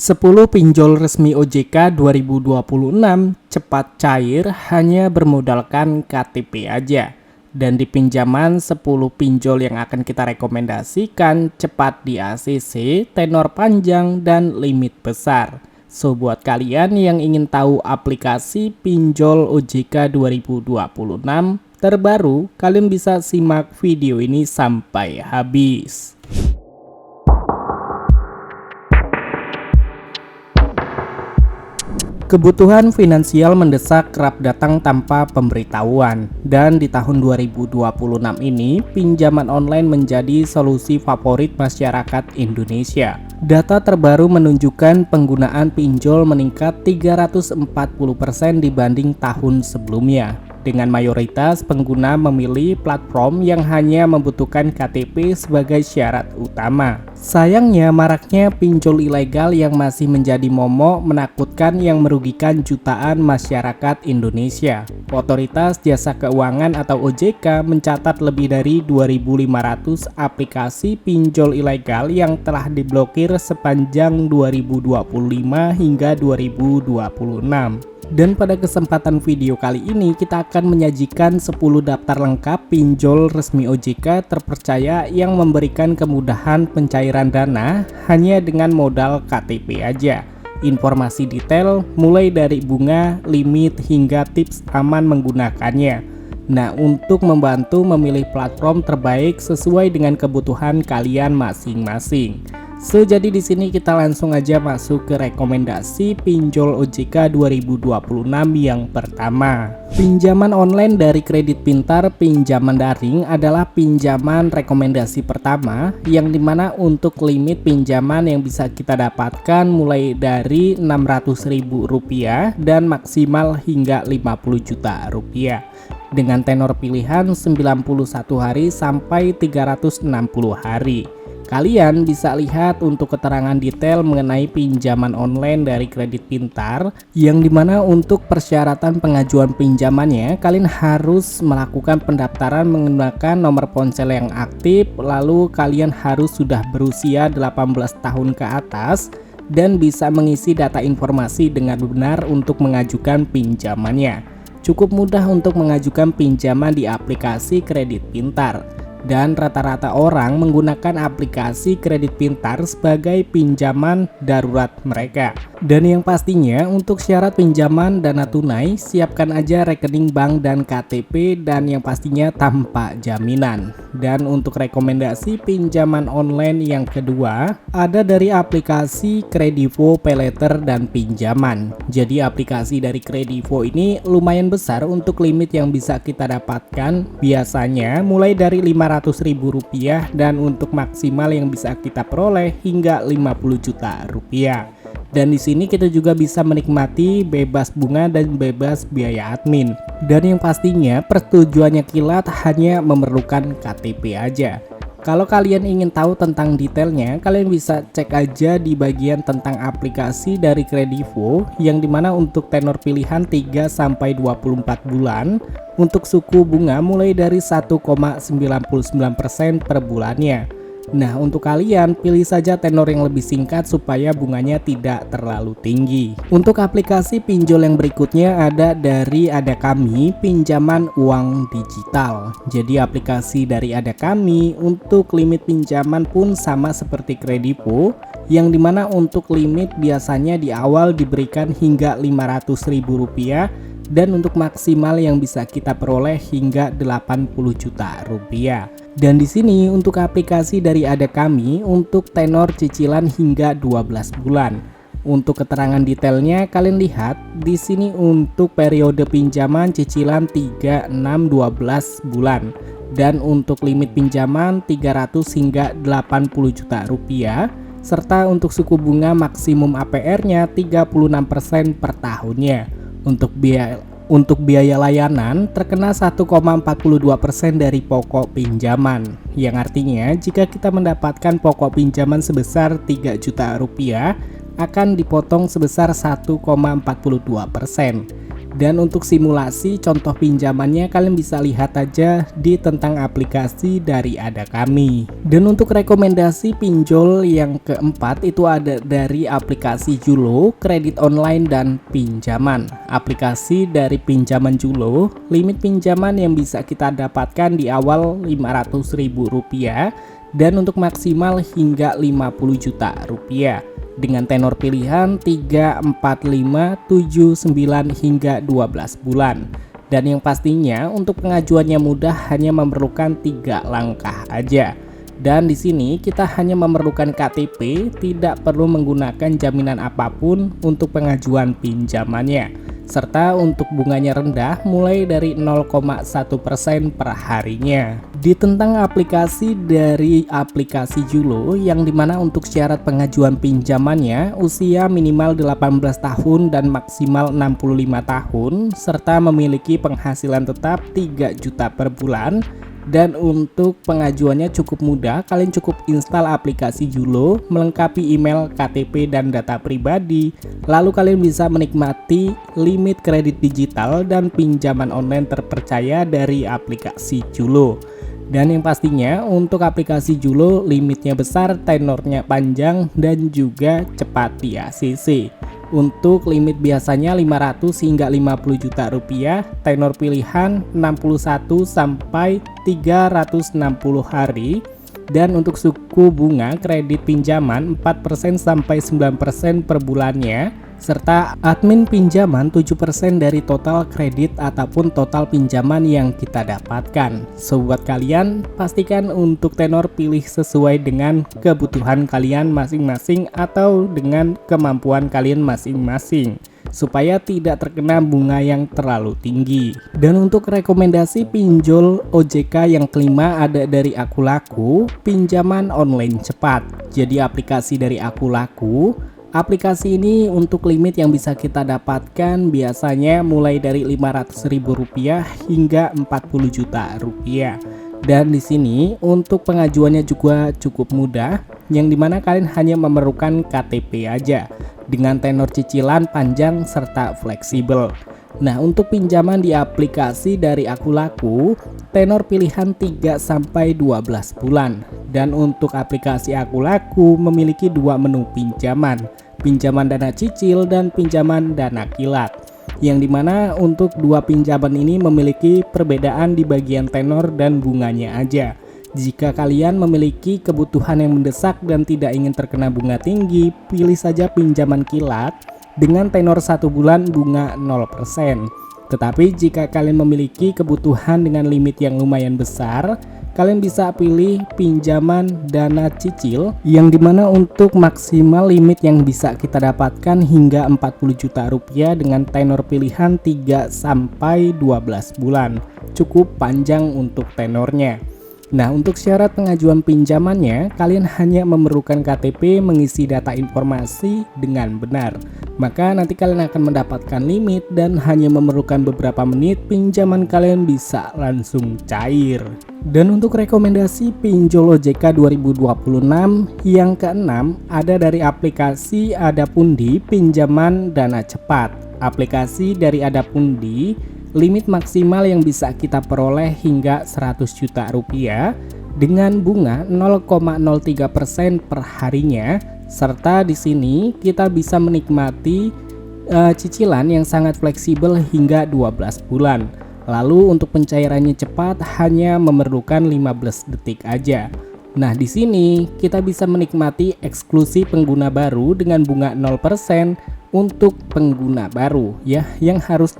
10 pinjol resmi OJK 2026 cepat cair hanya bermodalkan KTP aja. Dan di pinjaman 10 pinjol yang akan kita rekomendasikan cepat di ACC, tenor panjang, dan limit besar. So buat kalian yang ingin tahu aplikasi pinjol OJK 2026 terbaru, kalian bisa simak video ini sampai habis. Kebutuhan finansial mendesak kerap datang tanpa pemberitahuan, dan di tahun 2026 ini pinjaman online menjadi solusi favorit masyarakat Indonesia. Data terbaru menunjukkan penggunaan pinjol meningkat 340% dibanding tahun sebelumnya. Dengan mayoritas pengguna memilih platform yang hanya membutuhkan KTP sebagai syarat utama. Sayangnya, maraknya pinjol ilegal yang masih menjadi momok menakutkan yang merugikan jutaan masyarakat Indonesia. Otoritas Jasa Keuangan atau OJK mencatat lebih dari 2.500 aplikasi pinjol ilegal yang telah diblokir sepanjang 2025 hingga 2026. Dan pada kesempatan video kali ini kita akan menyajikan 10 daftar lengkap pinjol resmi OJK terpercaya yang memberikan kemudahan pencairan dana hanya dengan modal KTP aja. Informasi detail mulai dari bunga, limit, hingga tips aman menggunakannya. Nah, untuk membantu memilih platform terbaik sesuai dengan kebutuhan kalian masing-masing. Jadi di sini kita langsung aja masuk ke rekomendasi pinjol OJK 2026 yang pertama. Pinjaman online dari Kredit Pintar pinjaman daring adalah pinjaman rekomendasi pertama yang dimana untuk limit pinjaman yang bisa kita dapatkan mulai dari Rp600.000 dan maksimal hingga Rp50 juta dengan tenor pilihan 91 hari sampai 360 hari. Kalian bisa lihat untuk keterangan detail mengenai pinjaman online dari Kredit Pintar, yang dimana untuk persyaratan pengajuan pinjamannya kalian harus melakukan pendaftaran menggunakan nomor ponsel yang aktif, lalu kalian harus sudah berusia 18 tahun ke atas dan bisa mengisi data informasi dengan benar untuk mengajukan pinjamannya. Cukup mudah untuk mengajukan pinjaman di aplikasi Kredit Pintar. Dan rata-rata orang menggunakan aplikasi Kredit Pintar sebagai pinjaman darurat mereka. Dan yang pastinya untuk syarat pinjaman dana tunai, siapkan aja rekening bank dan KTP, dan yang pastinya tanpa jaminan. Dan untuk rekomendasi pinjaman online yang kedua ada dari aplikasi Kredivo Paylater dan Pinjaman. Jadi aplikasi dari Kredivo ini lumayan besar untuk limit yang bisa kita dapatkan, biasanya mulai dari Rp500.000 dan untuk maksimal yang bisa kita peroleh hingga Rp50 juta. Dan di sini kita juga bisa menikmati bebas bunga dan bebas biaya admin. Dan yang pastinya persetujuannya kilat hanya memerlukan KTP aja. Kalau kalian ingin tahu tentang detailnya, kalian bisa cek aja di bagian tentang aplikasi dari Kredivo, yang dimana untuk tenor pilihan 3 sampai 24 bulan, untuk suku bunga mulai dari 1,99% per bulannya. Nah, untuk kalian pilih saja tenor yang lebih singkat supaya bunganya tidak terlalu tinggi. Untuk aplikasi pinjol yang berikutnya ada dari Adakami pinjaman uang digital. Jadi aplikasi dari Adakami untuk limit pinjaman pun sama seperti Kredivo, yang dimana untuk limit biasanya di awal diberikan hingga Rp500.000 dan untuk maksimal yang bisa kita peroleh hingga Rp80 juta. Dan di sini untuk aplikasi dari Adakami untuk tenor cicilan hingga 12 bulan. Untuk keterangan detailnya kalian lihat di sini untuk periode pinjaman cicilan 3, 6, 12 bulan. Dan untuk limit pinjaman 300 hingga Rp80 juta, serta untuk suku bunga maksimum APR-nya 36% per tahunnya. Untuk biaya layanan terkena 1,42% dari pokok pinjaman, yang artinya jika kita mendapatkan pokok pinjaman sebesar Rp3 juta akan dipotong sebesar 1,42%. Dan untuk simulasi contoh pinjamannya kalian bisa lihat aja di tentang aplikasi dari Ada Kami. Dan untuk rekomendasi pinjol yang keempat itu ada dari aplikasi Julo, kredit online dan pinjaman. Aplikasi dari pinjaman Julo, limit pinjaman yang bisa kita dapatkan di awal Rp500.000 dan untuk maksimal hingga Rp50 juta dengan tenor pilihan 3, 4, 5, 7, 9 hingga 12 bulan. Dan yang pastinya untuk pengajuannya mudah, hanya memerlukan 3 langkah aja. Dan di sini kita hanya memerlukan KTP, tidak perlu menggunakan jaminan apapun untuk pengajuan pinjamannya. Serta untuk bunganya rendah, mulai dari 0,1% per harinya. Di tentang aplikasi dari aplikasi Julo, yang dimana untuk syarat pengajuan pinjamannya usia minimal 18 tahun dan maksimal 65 tahun, serta memiliki penghasilan tetap 3 juta per bulan. Dan untuk pengajuannya cukup mudah, kalian cukup install aplikasi Julo, melengkapi email, KTP, dan data pribadi. Lalu kalian bisa menikmati limit kredit digital dan pinjaman online terpercaya dari aplikasi Julo. Dan yang pastinya untuk aplikasi Julo limitnya besar, tenornya panjang, dan juga cepat di ACC. Untuk limit biasanya 500 hingga 50 juta rupiah, tenor pilihan 61 sampai 360 hari, dan untuk suku bunga kredit pinjaman 4% sampai 9% per bulannya, serta admin pinjaman 7% dari total kredit ataupun total pinjaman yang kita dapatkan. So buat kalian, pastikan untuk tenor pilih sesuai dengan kebutuhan kalian masing-masing atau dengan kemampuan kalian masing-masing, supaya tidak terkena bunga yang terlalu tinggi. Dan untuk rekomendasi pinjol OJK yang kelima ada dari Akulaku, pinjaman online cepat. Jadi aplikasi dari Akulaku, aplikasi ini untuk limit yang bisa kita dapatkan biasanya mulai dari Rp500.000 hingga Rp40 juta. Dan di sini untuk pengajuannya juga cukup mudah, yang dimana kalian hanya memerlukan KTP aja dengan tenor cicilan panjang serta fleksibel. Nah, untuk pinjaman di aplikasi dari Akulaku, tenor pilihan 3 sampai 12 bulan. Dan untuk aplikasi Akulaku memiliki 2 menu pinjaman dana cicil dan pinjaman dana kilat. Yang dimana untuk 2 pinjaman ini memiliki perbedaan di bagian tenor dan bunganya aja. Jika kalian memiliki kebutuhan yang mendesak dan tidak ingin terkena bunga tinggi, pilih saja pinjaman kilat dengan tenor 1 bulan bunga 0%. Tetapi jika kalian memiliki kebutuhan dengan limit yang lumayan besar, kalian bisa pilih pinjaman dana cicil, yang dimana untuk maksimal limit yang bisa kita dapatkan hingga Rp40 juta dengan tenor pilihan 3 sampai 12 bulan. Cukup panjang untuk tenornya. Nah, untuk syarat pengajuan pinjamannya, kalian hanya memerlukan KTP, mengisi data informasi dengan benar. Maka nanti kalian akan mendapatkan limit dan hanya memerlukan beberapa menit, pinjaman kalian bisa langsung cair. Dan untuk rekomendasi pinjol OJK 2026 yang keenam ada dari aplikasi Adapundi, pinjaman dana cepat. Aplikasi dari Adapundi, limit maksimal yang bisa kita peroleh hingga Rp100 juta dengan bunga 0,03% per harinya, serta di sini kita bisa menikmati cicilan yang sangat fleksibel hingga 12 bulan. Lalu untuk pencairannya cepat, hanya memerlukan 15 detik aja. Nah, di sini kita bisa menikmati eksklusi pengguna baru dengan bunga 0% untuk pengguna baru ya, yang harus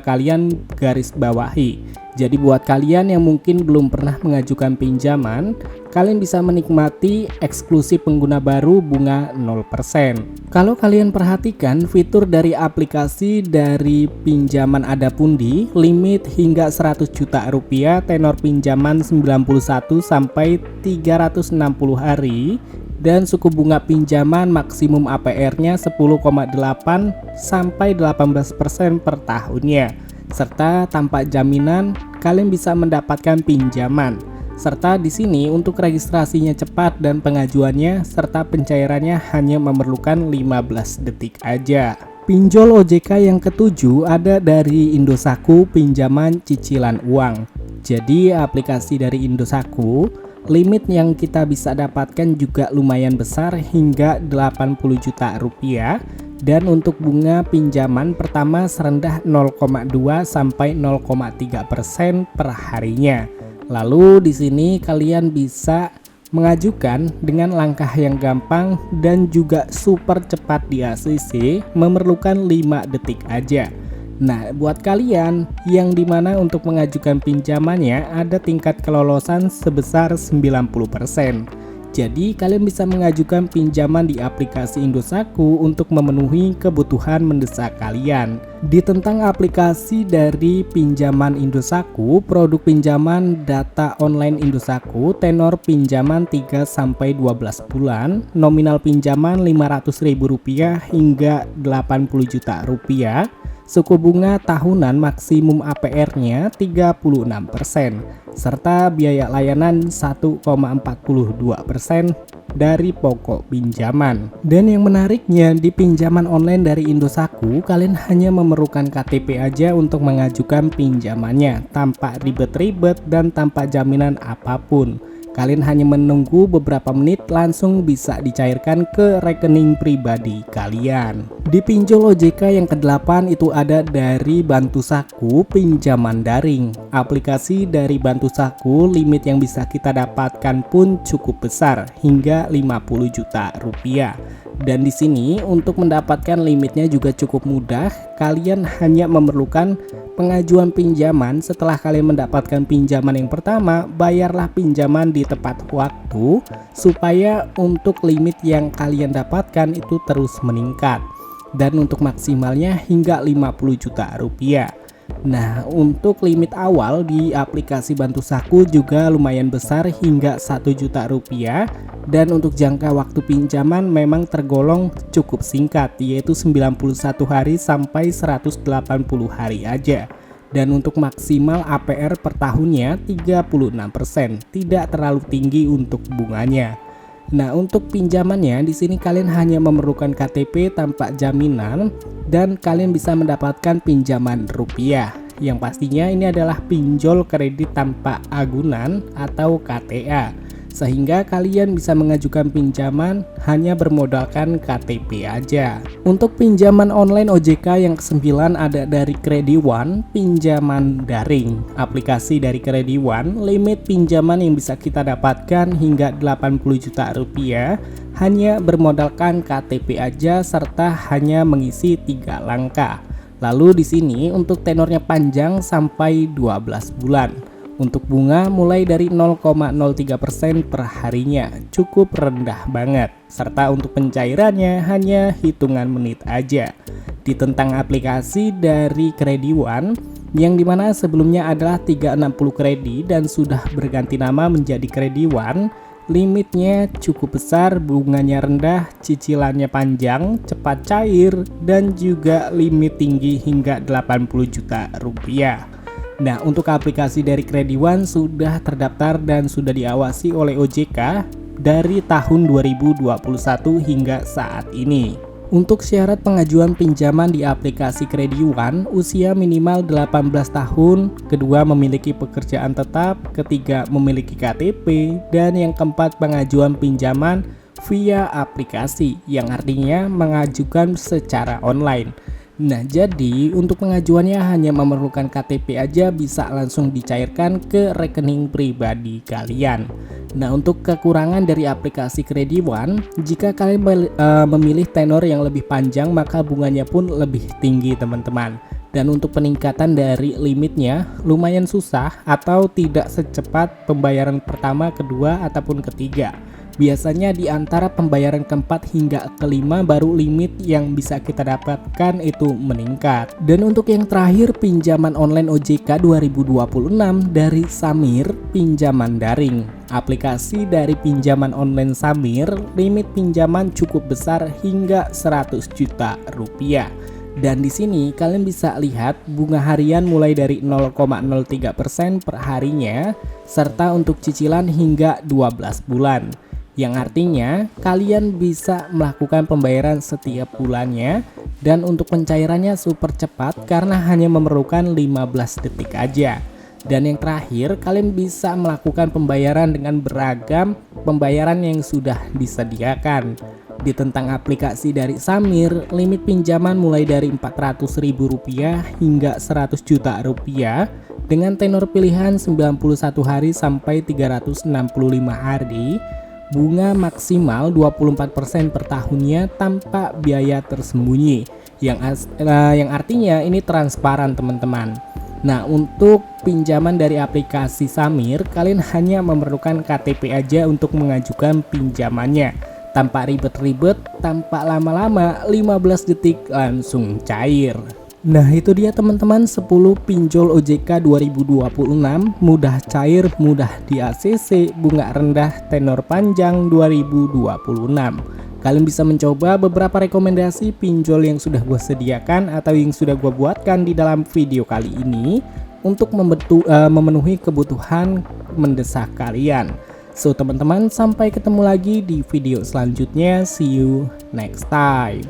kalian garis bawahi. Jadi buat kalian yang mungkin belum pernah mengajukan pinjaman, kalian bisa menikmati eksklusi pengguna baru bunga 0%. Kalau kalian perhatikan fitur dari aplikasi dari pinjaman Adapundi, limit hingga Rp100 juta, tenor pinjaman 91 sampai 360 hari, dan suku bunga pinjaman maksimum APR-nya 10,8 sampai 18% per tahunnya, serta tanpa jaminan kalian bisa mendapatkan pinjaman. Serta di sini untuk registrasinya cepat dan pengajuannya serta pencairannya hanya memerlukan 15 detik aja. Pinjol OJK yang ketujuh ada dari Indosatku pinjaman cicilan uang. Jadi aplikasi dari Indosatku, limit yang kita bisa dapatkan juga lumayan besar hingga 80 juta rupiah. Dan untuk bunga pinjaman pertama serendah 0,2 sampai 0,3% per harinya. Lalu di sini kalian bisa mengajukan dengan langkah yang gampang dan juga super cepat di ACC, memerlukan 5 detik aja. Nah, buat kalian yang dimana untuk mengajukan pinjamannya ada tingkat kelolosan sebesar 90%. Jadi kalian bisa mengajukan pinjaman di aplikasi Indosatku untuk memenuhi kebutuhan mendesak kalian. Di tentang aplikasi dari pinjaman Indosatku, produk pinjaman data online Indosatku, tenor pinjaman 3-12 bulan, nominal pinjaman Rp500.000 hingga Rp80 juta. Suku bunga tahunan maksimum APR-nya 36%, serta biaya layanan 1,42% dari pokok pinjaman. Dan yang menariknya di pinjaman online dari Indosatku, kalian hanya memerlukan KTP aja untuk mengajukan pinjamannya tanpa ribet-ribet dan tanpa jaminan apapun. Kalian hanya menunggu beberapa menit langsung bisa dicairkan ke rekening pribadi kalian. Di pinjol OJK yang ke-8 itu ada dari Bantu Saku pinjaman daring. Aplikasi dari Bantu Saku, limit yang bisa kita dapatkan pun cukup besar hingga 50 juta rupiah. Dan di sini untuk mendapatkan limitnya juga cukup mudah. Kalian hanya memerlukan pengajuan pinjaman. Setelah kalian mendapatkan pinjaman yang pertama, bayarlah pinjaman di tepat waktu supaya untuk limit yang kalian dapatkan itu terus meningkat. Dan untuk maksimalnya hingga 50 juta rupiah. Nah, untuk limit awal di aplikasi Bantu Saku juga lumayan besar hingga 1 juta rupiah. Dan untuk jangka waktu pinjaman memang tergolong cukup singkat, yaitu 91 hari sampai 180 hari aja. Dan untuk maksimal APR per tahunnya 36%, tidak terlalu tinggi untuk bunganya. Nah, untuk pinjamannya di sini kalian hanya memerlukan KTP tanpa jaminan dan kalian bisa mendapatkan pinjaman rupiah. Yang pastinya ini adalah pinjol kredit tanpa agunan atau KTA. Sehingga kalian bisa mengajukan pinjaman hanya bermodalkan KTP aja. Untuk pinjaman online OJK yang ke-9 ada dari Krediwan, pinjaman daring. Aplikasi dari Krediwan, limit pinjaman yang bisa kita dapatkan hingga 80 juta rupiah hanya bermodalkan KTP aja serta hanya mengisi 3 langkah. Lalu di sini untuk tenornya panjang sampai 12 bulan. Untuk bunga mulai dari 0,03% per harinya, cukup rendah banget. Serta untuk pencairannya hanya hitungan menit aja. Di tentang aplikasi dari Krediwan, yang dimana sebelumnya adalah 360 Kredi dan sudah berganti nama menjadi Krediwan, limitnya cukup besar, bunganya rendah, cicilannya panjang, cepat cair, dan juga limit tinggi hingga 80 juta rupiah. Nah, untuk aplikasi dari Krediwan sudah terdaftar dan sudah diawasi oleh OJK dari tahun 2021 hingga saat ini. Untuk syarat pengajuan pinjaman di aplikasi Krediwan, usia minimal 18 tahun, kedua memiliki pekerjaan tetap, ketiga memiliki KTP, dan yang keempat pengajuan pinjaman via aplikasi, yang artinya mengajukan secara online. Nah, jadi untuk pengajuannya hanya memerlukan KTP aja bisa langsung dicairkan ke rekening pribadi kalian. Nah, untuk kekurangan dari aplikasi Krediwan, jika kalian memilih tenor yang lebih panjang maka bunganya pun lebih tinggi teman-teman. Dan untuk peningkatan dari limitnya lumayan susah atau tidak secepat pembayaran pertama, kedua, ataupun ketiga. Biasanya di antara pembayaran keempat hingga kelima baru limit yang bisa kita dapatkan itu meningkat. Dan untuk yang terakhir pinjaman online OJK 2026 dari Samir, pinjaman daring. Aplikasi dari pinjaman online Samir, limit pinjaman cukup besar hingga 100 juta rupiah. Dan di sini kalian bisa lihat bunga harian mulai dari 0,03% per harinya serta untuk cicilan hingga 12 bulan. yang artinya kalian bisa melakukan pembayaran setiap bulannya, dan untuk pencairannya super cepat karena hanya memerlukan 15 detik aja. Dan yang terakhir, kalian bisa melakukan pembayaran dengan beragam pembayaran yang sudah disediakan. Di tentang aplikasi dari Samir, limit pinjaman mulai dari Rp400.000 hingga Rp100 juta dengan tenor pilihan 91 hari sampai 365 hari, bunga maksimal 24% per tahunnya tanpa biaya tersembunyi, yang artinya ini transparan teman-teman. Nah, untuk pinjaman dari aplikasi Samir, kalian hanya memerlukan KTP aja untuk mengajukan pinjamannya. Tanpa ribet-ribet, tanpa lama-lama, 15 detik langsung cair. Nah, itu dia teman-teman 10 pinjol OJK 2026, mudah cair, mudah di ACC, bunga rendah, tenor panjang 2026. Kalian bisa mencoba beberapa rekomendasi pinjol yang sudah gue sediakan atau yang sudah gue buatkan di dalam video kali ini untuk memenuhi kebutuhan mendesak kalian. So teman-teman, sampai ketemu lagi di video selanjutnya. See you next time.